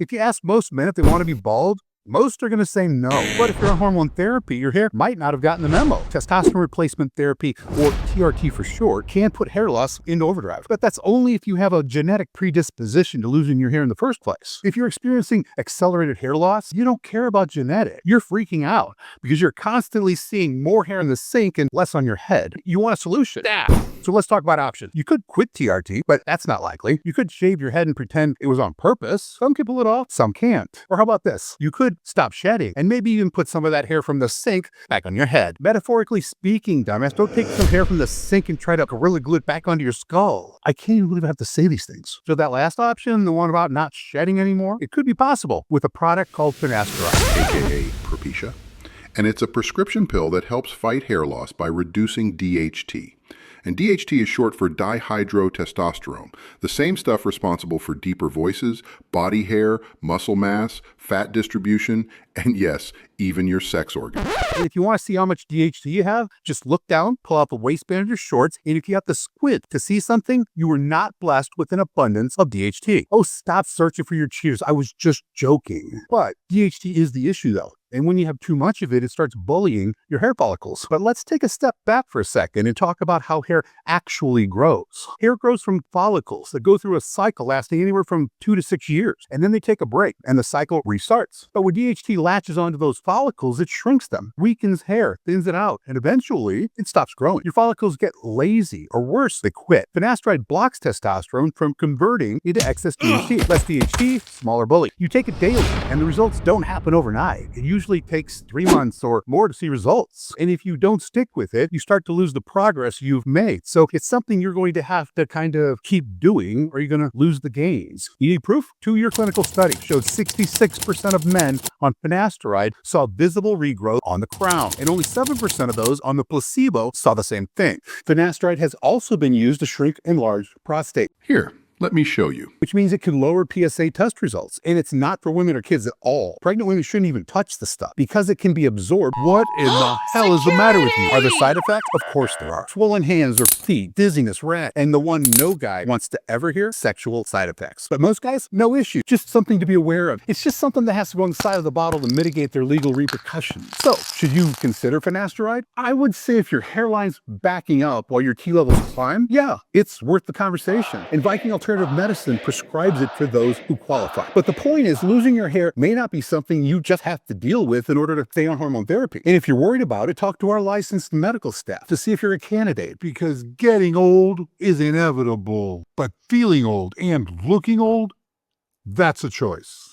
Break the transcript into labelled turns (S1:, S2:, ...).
S1: If you ask most men if they want to be bald, most are going to say no. But if you're on hormone therapy, your hair might not have gotten the memo. Testosterone replacement therapy, or TRT for short, can put hair loss into overdrive. But that's only if you have a genetic predisposition to losing your hair in the first place. If you're experiencing accelerated hair loss, you don't care about genetic. You're freaking out because you're constantly seeing more hair in the sink and less on your head. You want a solution. So let's talk about options. You could quit TRT, but that's not likely. You could shave your head and pretend it was on purpose. Some can pull it off, some can't. Or how about this? You could stop shedding and maybe even put some of that hair from the sink back on your head. Metaphorically speaking, dumbass, don't take some hair from the sink and try to gorilla glue it back onto your skull. I can't even believe I have to say these things. So that last option, the one about not shedding anymore, it could be possible with a product called Finasteride,
S2: aka Propecia. And it's a prescription pill that helps fight hair loss by reducing DHT. And DHT is short for dihydrotestosterone, the same stuff responsible for deeper voices, body hair, muscle mass, fat distribution, and yes, even your sex organs.
S1: And if you want to see how much DHT you have, just look down, pull out the waistband of your shorts, and if you have to squint to see something, you were not blessed with an abundance of DHT. Oh, stop searching for your cheers. I was just joking. But DHT is the issue though. And when you have too much of it, it starts bullying your hair follicles. But let's take a step back for a second and talk about how hair actually grows. Hair grows from follicles that go through a cycle lasting anywhere from 2 to 6 years. And then they take a break and the cycle restarts. But when DHT latches onto those follicles, it shrinks them, weakens hair, thins it out, and eventually it stops growing. Your follicles get lazy, or worse, they quit. Finasteride blocks testosterone from converting into excess DHT. Less DHT, smaller bully. You take it daily, and the results don't happen overnight. It usually takes 3 months or more to see results. And if you don't stick with it, you start to lose the progress you've made. So it's something you're going to have to kind of keep doing, or you're going to lose the gains. You need proof? 2-year clinical study showed 66% of men on finasteride saw visible regrowth on the crown, and only 7% of those on the placebo saw the same thing. Finasteride has also been used to shrink enlarged prostate.
S2: Here, let me show you.
S1: Which means it can lower PSA test results. And it's not for women or kids at all. Pregnant women shouldn't even touch the stuff because it can be absorbed. What in the hell is the matter with you? Are there side effects? Of course there are. Swollen hands or feet, dizziness, rat. And the one no guy wants to ever hear, sexual side effects. But most guys, no issue. Just something to be aware of. It's just something that has to go on the side of the bottle to mitigate their legal repercussions. So, should you consider finasteride? I would say if your hairline's backing up while your T levels climb, yeah, it's worth the conversation. And Viking Alternative Medicine prescribes it for those who qualify. But the point is, losing your hair may not be something you just have to deal with in order to stay on hormone therapy. And if you're worried about it, talk to our licensed medical staff to see if you're a candidate, because getting old is inevitable. But feeling old and looking old, that's a choice.